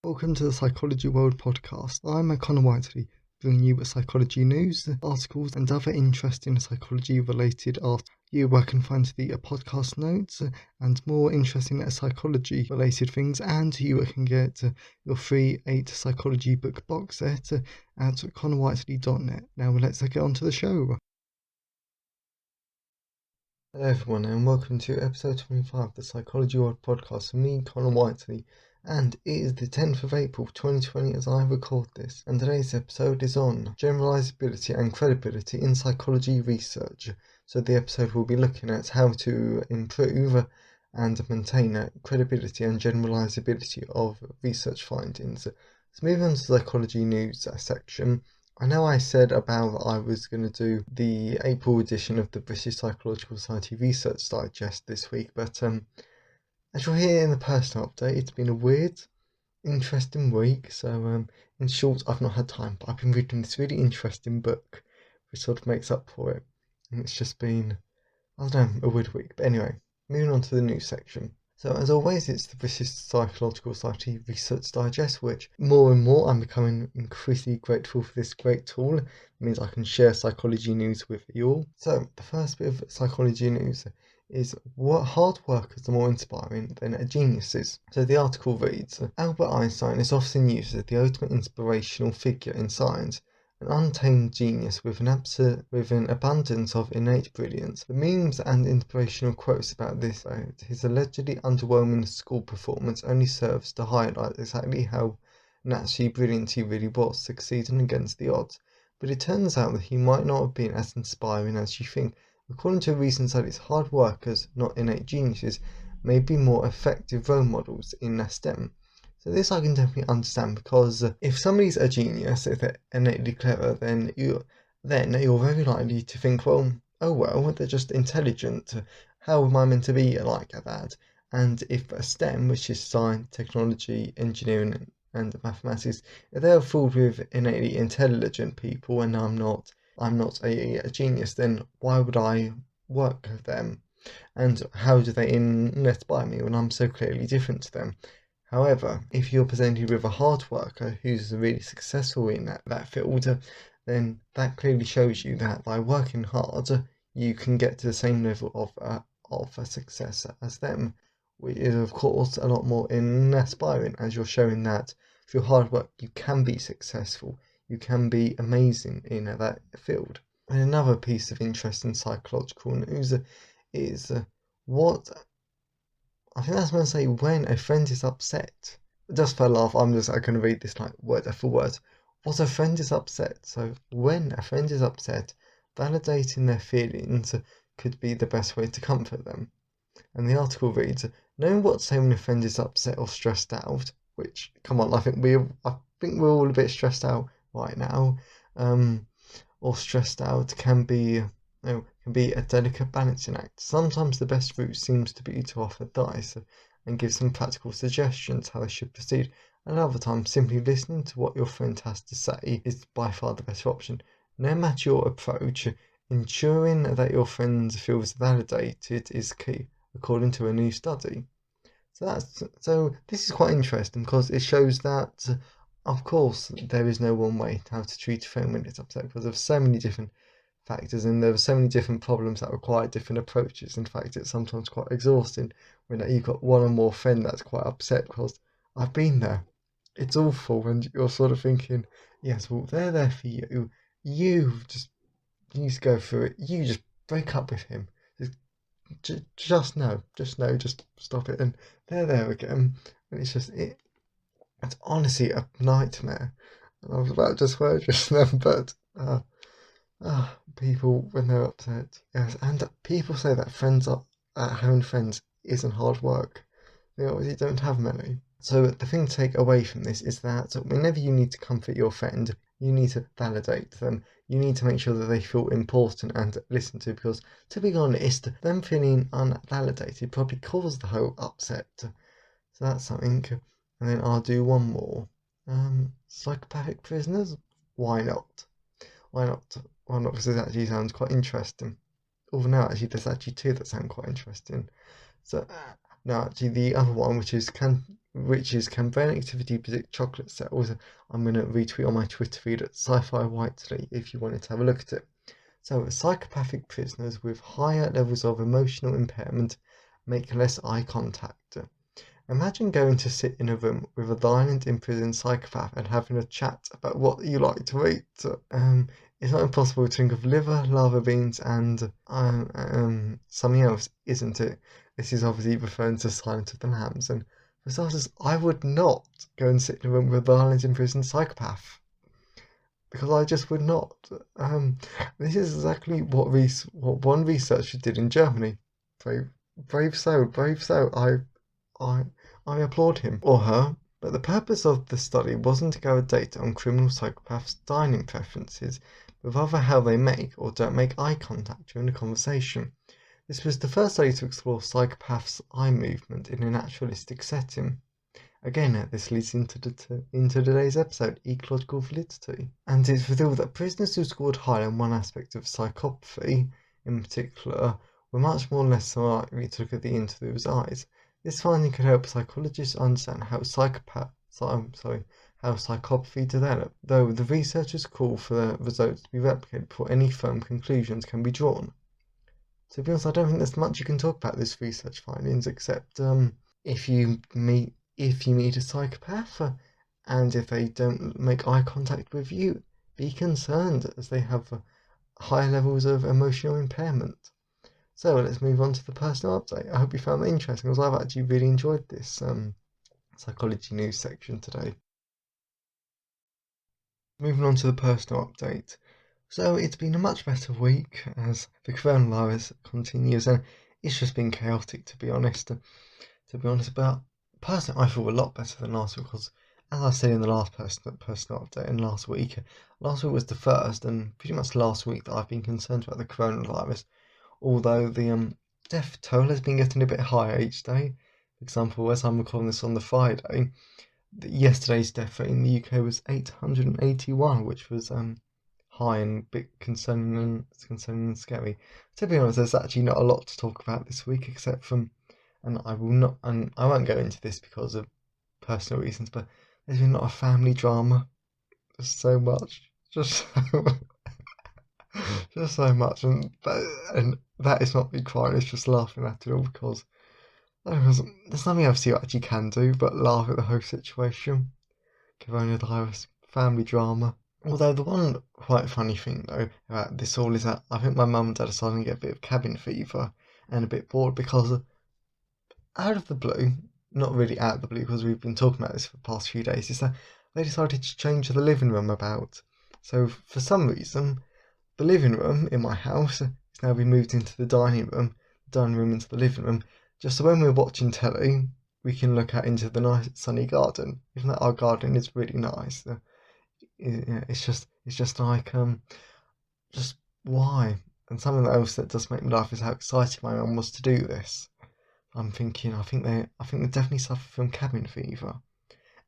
Welcome to the Psychology World podcast. I'm Connor Whiteley, bringing you psychology news, articles, and other interesting psychology-related articles. Where I can find the podcast notes and more interesting psychology-related things, and you can get your free 8 psychology book box set at connorwhiteley.net. Now let's get on to the show. Hello everyone, and welcome to episode 25 of the Psychology World podcast with me, Connor Whiteley. And it is the 10th of April 2020 as I record this, and today's episode is on generalizability and credibility in psychology research. So the episode will be looking at how to improve and maintain credibility and generalizability of research findings. So moving on to the psychology news section. I know I said about I was going to do the April edition of the British Psychological Society Research Digest this week, but as you'll hear in the personal update, it's been a weird, interesting week. So in short, I've not had time, but I've been reading this really interesting book, which sort of makes up for it. And it's just been, I don't know, a weird week. But anyway, moving on to the news section. So as always, it's the British Psychological Society Research Digest, which more and more I'm becoming increasingly grateful for this great tool. It means I can share psychology news with you all. So the first bit of psychology news is what hard workers are more inspiring than geniuses. So the article reads, Albert Einstein is often used as the ultimate inspirational figure in science, an untamed genius with an abundance of innate brilliance. The memes and inspirational quotes about his allegedly underwhelming school performance only serves to highlight exactly how naturally brilliant he really was, succeeding against the odds. But it turns out that he might not have been as inspiring as you think. According to recent studies, hard workers, not innate geniuses, may be more effective role models in STEM. So this I can definitely understand, because if somebody's a genius, if they're innately clever, then you're very likely to think, well, they're just intelligent. How am I meant to be like that? And if a STEM, which is science, technology, engineering, and mathematics, if they're filled with innately intelligent people, and I'm not a genius, then why would I work with them? And how do they inspire me when I'm so clearly different to them? However, if you're presented with a hard worker who's really successful in that field, then that clearly shows you that by working hard, you can get to the same level of a success as them, which is of course a lot more inspiring, as you're showing that through hard work you can be successful, you can be amazing in that field. And another piece of interesting psychological news is what I think that's when I say when a friend is upset. Just for a laugh, I'm going to read this like word for word. What a friend is upset. So when a friend is upset, validating their feelings could be the best way to comfort them. And the article reads, knowing what to say when a friend is upset or stressed out, which, come on, I think we're all a bit stressed out right now, or stressed out can be a delicate balancing act. Sometimes the best route seems to be to offer advice and give some practical suggestions how they should proceed, and other times simply listening to what your friend has to say is by far the better option. No matter your approach, ensuring that your friend feels validated is key, according to a new study. So this is quite interesting, because it shows that of course there is no one way to how to treat a friend when it's upset, because there's so many different factors and there are so many different problems that require different approaches. In fact, it's sometimes quite exhausting when you've got one or more friend that's quite upset, because I've been there. It's awful, and you're sort of thinking, yes, well, they're there for you. You need to go through it. You just break up with him. Just stop it, and they're there again, and it's honestly a nightmare. And I was about to swear just then, but people when they're upset, yes, and people say that having friends isn't hard work. They obviously don't have many. So the thing to take away from this is that whenever you need to comfort your friend, you need to validate them. You need to make sure that they feel important and listened to, because to be honest, them feeling unvalidated probably caused the whole upset. So that's something. And then I'll do one more. Psychopathic prisoners? Why not? Why not? Why not? Because this actually sounds quite interesting. Although now actually there's actually two that sound quite interesting. So now actually the other one, which which is can brain activity predict chocolate cells? I'm going to retweet on my Twitter feed at Sci-Fi Whiteley if you wanted to have a look at it. So, psychopathic prisoners with higher levels of emotional impairment make less eye contact. Imagine going to sit in a room with a violent imprisoned psychopath and having a chat about what you like to eat. It's not impossible to think of liver, lava beans, and something else, isn't it? This is obviously referring to Silence of the Lambs. And for starters, I would not go and sit in a room with a violent imprisoned psychopath, because I just would not. This is exactly what one researcher did in Germany. Brave soul, brave soul. I applaud him or her. But the purpose of the study wasn't to gather data on criminal psychopaths' dining preferences, but rather how they make or don't make eye contact during a conversation. This was the first study to explore psychopaths' eye movement in a naturalistic setting. Again, this leads into today's episode, ecological validity. And it's revealed that prisoners who scored high on one aspect of psychopathy, in particular, were much more less likely to look at the interviewer's eyes. This finding could help psychologists understand how psychopathy developed, though the researchers call for the results to be replicated before any firm conclusions can be drawn. To be honest, I don't think there's much you can talk about this research findings, except if you meet a psychopath and if they don't make eye contact with you, be concerned, as they have high levels of emotional impairment. So let's move on to the personal update. I hope you found that interesting, because I've actually really enjoyed this psychology news section today. Moving on to the personal update. So it's been a much better week as the coronavirus continues, and it's just been chaotic, to be honest. But personally, I feel a lot better than last week, because as I said in the last personal update, and last week was the first and pretty much last week that I've been concerned about the coronavirus. Although the death toll has been getting a bit higher each day. For example, as I'm recording this on the Friday, yesterday's death rate in the UK was 881, which was high and a bit concerning and scary. To be honest, there's actually not a lot to talk about this week, except from, and I won't go into this because of personal reasons, but there's been a lot of family drama. Just so much. Just so much, and that is not me crying, it's just laughing at it all, because there's nothing else you actually can do but laugh at the whole situation. Coronavirus, family drama. Although the one quite funny thing though about this all is that I think my mum and dad are starting to get a bit of cabin fever and a bit bored, because out of the blue, not really out of the blue because we've been talking about this for the past few days, is that they decided to change the living room about. So for some reason, the living room in my house has now been moved into the dining room into the living room, just so when we're watching telly, we can look out into the nice sunny garden. Even though our garden is really nice, it's just like just why? And something else that does make me laugh is how excited my mum was to do this. I'm thinking, I think they definitely suffer from cabin fever.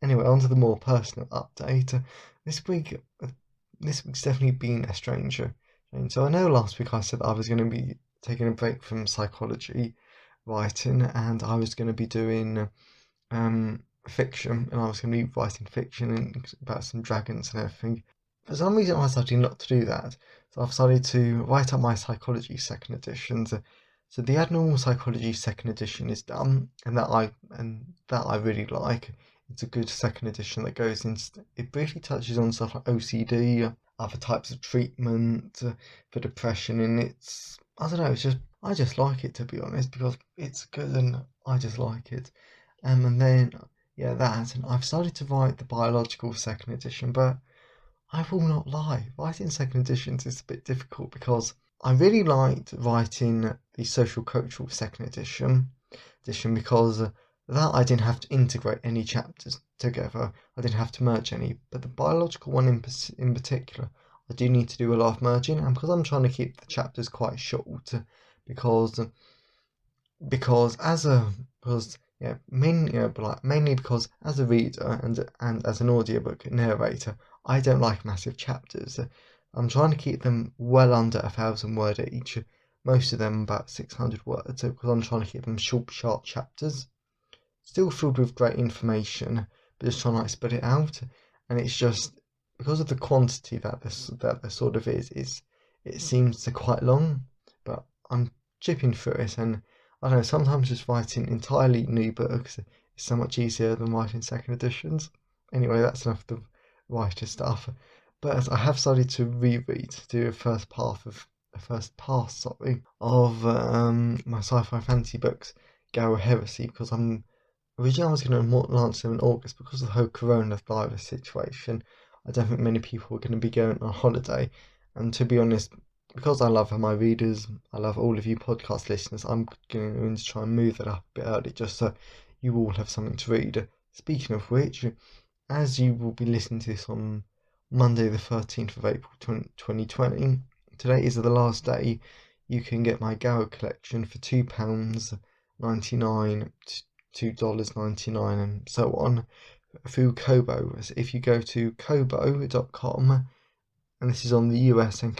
Anyway, on to the more personal update. This week's definitely been a stranger. And so I know last week I said that I was going to be taking a break from psychology writing, and I was going to be doing fiction, and I was going to be writing fiction and about some dragons and everything. For some reason I decided not to do that, so I've decided to write up my psychology second edition. So the abnormal psychology second edition is done, and that I really like. It's a good second edition that goes into. It briefly touches on stuff like OCD, other types of treatment for depression, and I don't know. I just like it, to be honest, because it's good and I just like it. And then and I've started to write the biological second edition, but I will not lie, writing second editions is a bit difficult, because I really liked writing the social cultural second edition because that I didn't have to integrate any chapters together. I didn't have to merge any, but the biological one in particular, I do need to do a lot of merging, and because I'm trying to keep the chapters quite short, because mainly because as a reader and as an audiobook narrator, I don't like massive chapters. I'm trying to keep them well under 1,000 words each, most of them about 600 words, because I'm trying to keep them short, sharp chapters. still filled with great information, but just trying to like spread it out. And it's just because of the quantity that there sort of is it seems to quite long. But I'm chipping through it, and I don't know, sometimes just writing entirely new books is so much easier than writing second editions. Anyway, that's enough of the writer stuff. But I have started to reread, do a first pass, of my sci-fi fantasy books, Garo Heresy, because originally I was going to launch them in August because of the whole coronavirus situation. I don't think many people were going to be going on holiday, and to be honest, because I love my readers, I love all of you podcast listeners, I'm going to try and move that up a bit early just so you all have something to read. Speaking of which, as you will be listening to this on Monday the 13th of April 2020, today is the last day you can get my Garo collection for £2.99, $2.99 and so on through Kobo. If you go to kobo.com, and this is on the US and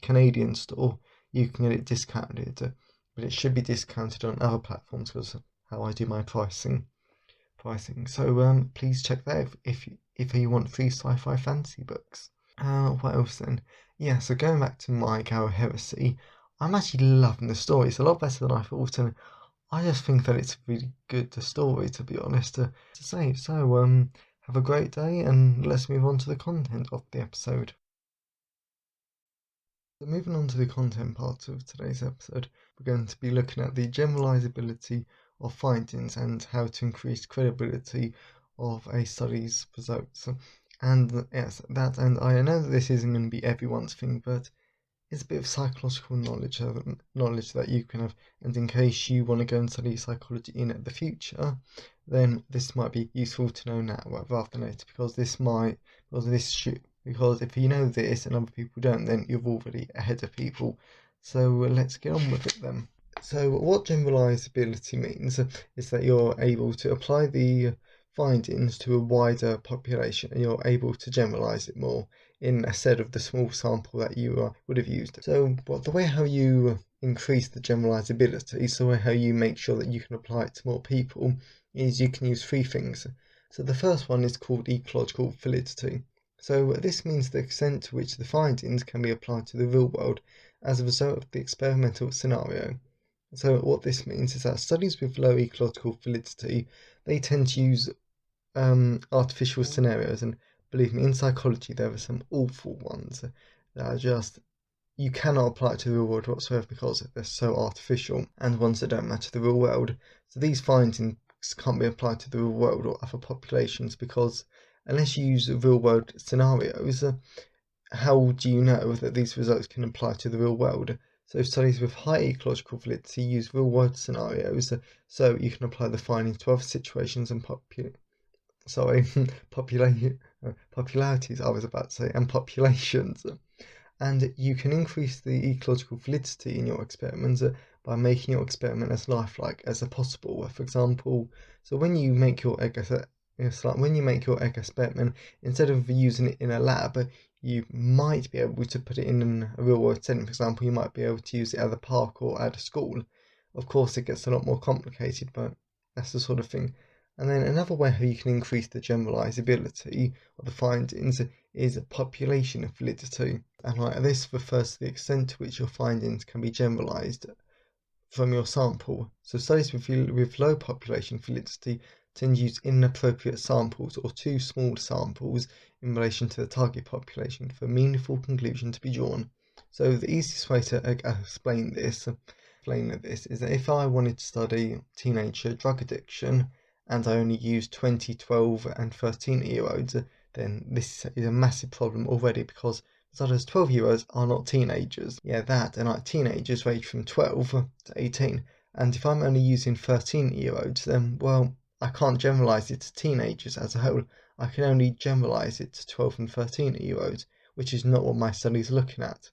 Canadian store, you can get it discounted, but it should be discounted on other platforms because of how I do my pricing. So please check that if you want free sci-fi fantasy books. What else then? Yeah, so going back to my Garo Heresy, I'm actually loving the story. It's a lot better than I thought, and I just think that it's a really good story, to be honest, to say. So have a great day, and let's move on to the content of the episode. So moving on to the content part of today's episode, we're going to be looking at the generalizability of findings and how to increase credibility of a study's results. And yes, and I know that this isn't going to be everyone's thing, but it's a bit of psychological knowledge that you can have, and in case you want to go and study psychology in the future, then this might be useful to know now rather than later, because if you know this and other people don't, then you're already ahead of people. So let's get on with it then. So what generalizability means is that you're able to apply the findings to a wider population, and you're able to generalize it more instead of the small sample that you would have used. So the way how you increase the generalizability, so how you make sure that you can apply it to more people, is you can use three things. So the first one is called ecological validity. So this means the extent to which the findings can be applied to the real world as a result of the experimental scenario. So what this means is that studies with low ecological validity, they tend to use artificial scenarios, and believe me, in psychology there are some awful ones that are just, you cannot apply it to the real world whatsoever because they're so artificial, and ones that don't match the real world. So these findings can't be applied to the real world or other populations because unless you use real world scenarios, how do you know that these results can apply to the real world? So studies with high ecological validity use real world scenarios, so you can apply the findings to other situations and popularities, I was about to say, and populations. And you can increase the ecological validity in your experiments by making your experiment as lifelike as possible. For example, so when you make your egg experiment, instead of using it in a lab, you might be able to put it in a real world setting. For example, you might be able to use it at a park or at a school. Of course, it gets a lot more complicated, but that's the sort of thing. And then another way how you can increase the generalizability of the findings is population validity. And this refers to the extent to which your findings can be generalized from your sample. So studies with low population validity tend to use inappropriate samples or too small samples in relation to the target population for a meaningful conclusion to be drawn. So the easiest way to explain this is that if I wanted to study teenage drug addiction and I only used 20, 12 and 13-year-olds, then this is a massive problem already, because those 12-year-olds are not teenagers. Yeah, and teenagers range from 12 to 18. And if I'm only using 13-year-olds, then, well, I can't generalize it to teenagers as a whole. I can only generalize it to 12 and 13-year-olds, which is not what my study is looking at.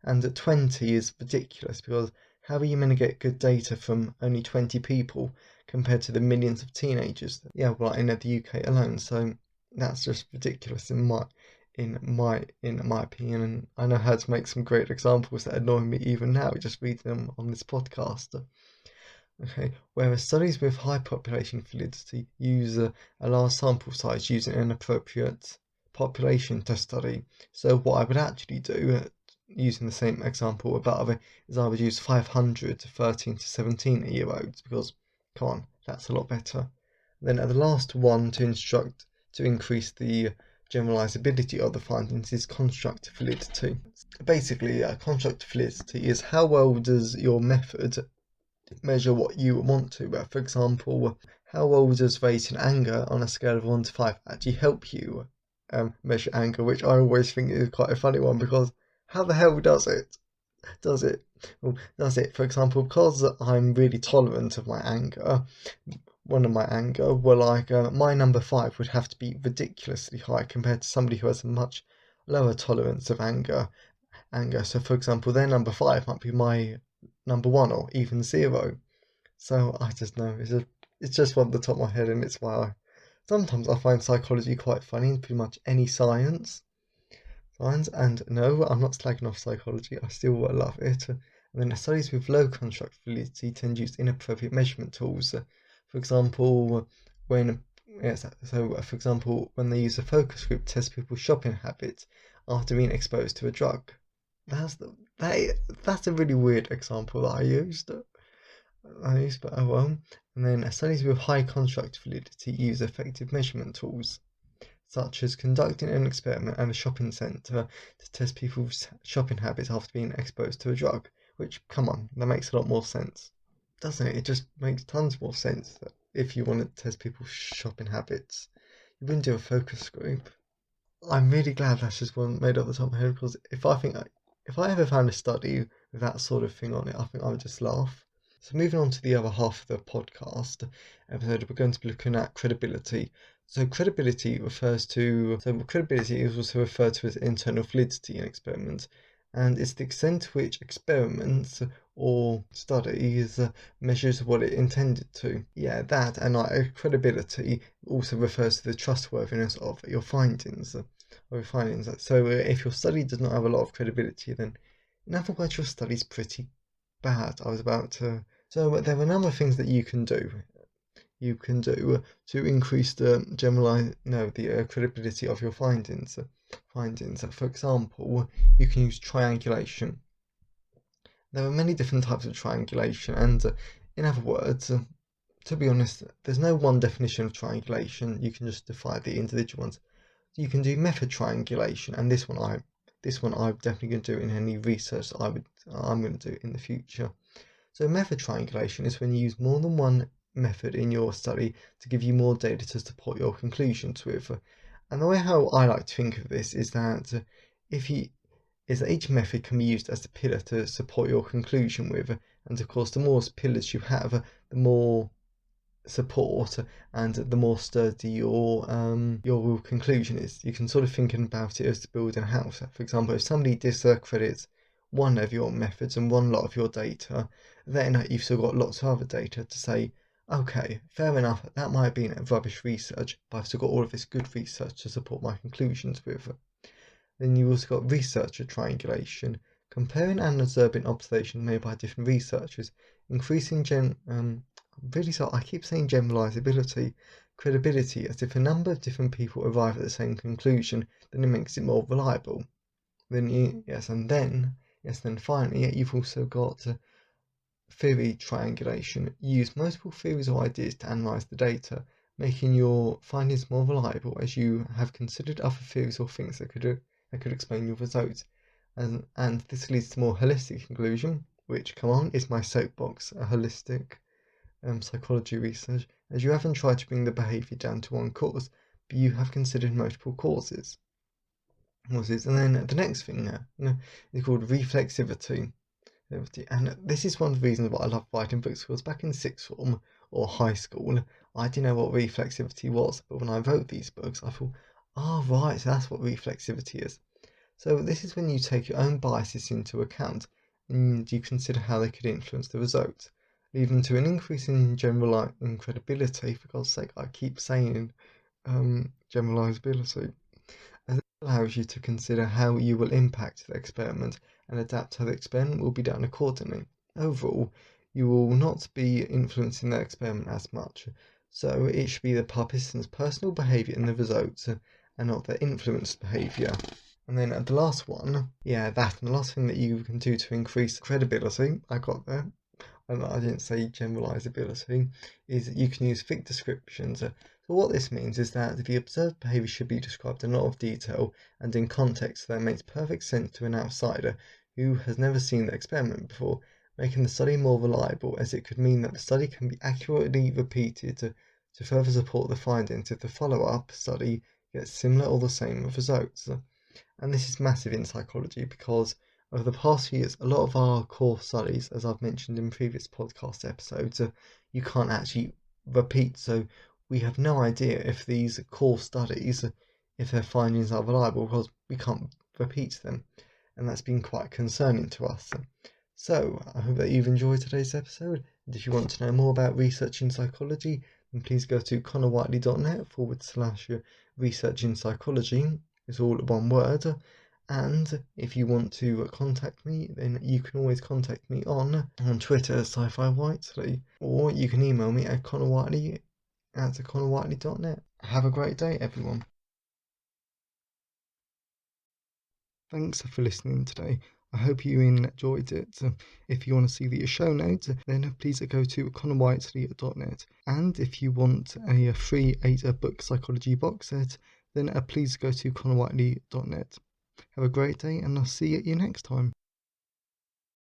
And at 20 is ridiculous, because how are you going to get good data from only 20 people compared to the millions of teenagers? Yeah, well, in the UK alone. So that's just ridiculous in my opinion. And I know how to make some great examples that annoy me even now, just reading them on this podcast. Okay, whereas studies with high population validity use a large sample size using an appropriate population to study. So what I would actually do, using the same example above, is I would use 500 to 13 to 17-year-olds because, come on, that's a lot better. Then the last one to increase the generalizability of the findings is constructive validity. Basically, constructive validity is how well does your method measure what you want to. For example, how well does rating anger on a scale of 1 to 5 actually help you measure anger, which I always think is quite a funny one because how the hell does it? Does it? Well, does it, for example, because I'm really tolerant of my anger, my number 5 would have to be ridiculously high compared to somebody who has a much lower tolerance of anger. So, for example, their number 5 might be my number 1 or even 0. So I just know it's just one at the top of my head, and it's why sometimes I find psychology quite funny in pretty much any science. And no, I'm not slagging off psychology. I still love it. And then studies with low constructivity tend to use inappropriate measurement tools. For example, when for example, when they use a focus group to test people's shopping habits after being exposed to a drug. That's a really weird example that I used. But oh well. And then studies with high constructive validity use effective measurement tools, such as conducting an experiment at a shopping centre to test people's shopping habits after being exposed to a drug. Which, come on, that makes a lot more sense, doesn't it? It just makes tons more sense that if you want to test people's shopping habits, you wouldn't do a focus group. I'm really glad that's just one made up the top of my head because if I ever found a study with that sort of thing on it, I think I would just laugh. So moving on to the other half of the podcast episode, we're going to be looking at credibility. So credibility is also referred to as internal validity in experiments, and it's the extent to which experiments or studies measures what it intended to. Yeah, that and credibility also refers to the trustworthiness of your findings. So if your study does not have a lot of credibility, then in other words, your study's pretty bad. So there are a number of things that you can do. To increase the credibility of your findings. For example, you can use triangulation. There are many different types of triangulation, and in other words, to be honest, there's no one definition of triangulation. You can just define the individual ones. You can do method triangulation, and this one I'm definitely going to do in any research I'm going to do in the future. So method triangulation is when you use more than one method in your study to give you more data to support your conclusions with. And the way how I like to think of this is that each method can be used as a pillar to support your conclusion with, and of course the more pillars you have, the more support and the more sturdy your conclusion is. You can sort of think about it as building a house. For example, if somebody discredits one of your methods and one lot of your data, then you've still got lots of other data to say, okay, fair enough, that might have been rubbish research, but I've still got all of this good research to support my conclusions with. Then you've also got researcher triangulation, comparing and observing observations made by different researchers, increasing I keep saying generalizability, credibility, as if a number of different people arrive at the same conclusion, then it makes it more reliable. Then finally, you've also got theory triangulation. You use multiple theories or ideas to analyze the data, making your findings more reliable as you have considered other theories or things that could explain your results. And this leads to more holistic conclusion, which, come on, is my soapbox, a holistic psychology research, as you haven't tried to bring the behaviour down to one cause, but you have considered multiple causes. And then the next thing is called reflexivity. And this is one of the reasons why I love writing books, because back in sixth form or high school, I didn't know what reflexivity was, but when I wrote these books, I thought, right, so that's what reflexivity is. So this is when you take your own biases into account, and you consider how they could influence the results, leading to an increase in credibility. For God's sake, I keep saying generalizability, as it allows you to consider how you will impact the experiment and adapt how the experiment will be done accordingly. Overall, you will not be influencing the experiment as much. So it should be the participant's personal behaviour in the results and not their influenced behaviour. And then the last one, and the last thing that you can do to increase credibility, I got there, and I didn't say generalizability, is that you can use thick descriptions. So what this means is that the observed behaviour should be described in a lot of detail and in context that makes perfect sense to an outsider who has never seen the experiment before, making the study more reliable, as it could mean that the study can be accurately repeated to further support the findings if the follow-up study gets similar or the same results. And this is massive in psychology because over the past few years, a lot of our core studies, as I've mentioned in previous podcast episodes, you can't actually repeat. So we have no idea if these core studies, if their findings are reliable, because we can't repeat them. And that's been quite concerning to us. So I hope that you've enjoyed today's episode. And if you want to know more about research in psychology, then please go to connorwhiteley.net/research in psychology. It's all one word. And if you want to contact me, then you can always contact me on Twitter, Sci-Fi Whiteley, or you can email me at connorwhiteley@connorwhiteley.net. Have a great day, everyone. Thanks for listening today. I hope you enjoyed it. If you want to see the show notes, then please go to connorwhiteley.net. And if you want a free 8-book psychology box set, then please go to connorwhiteley.net. Have a great day, and I'll see you next time.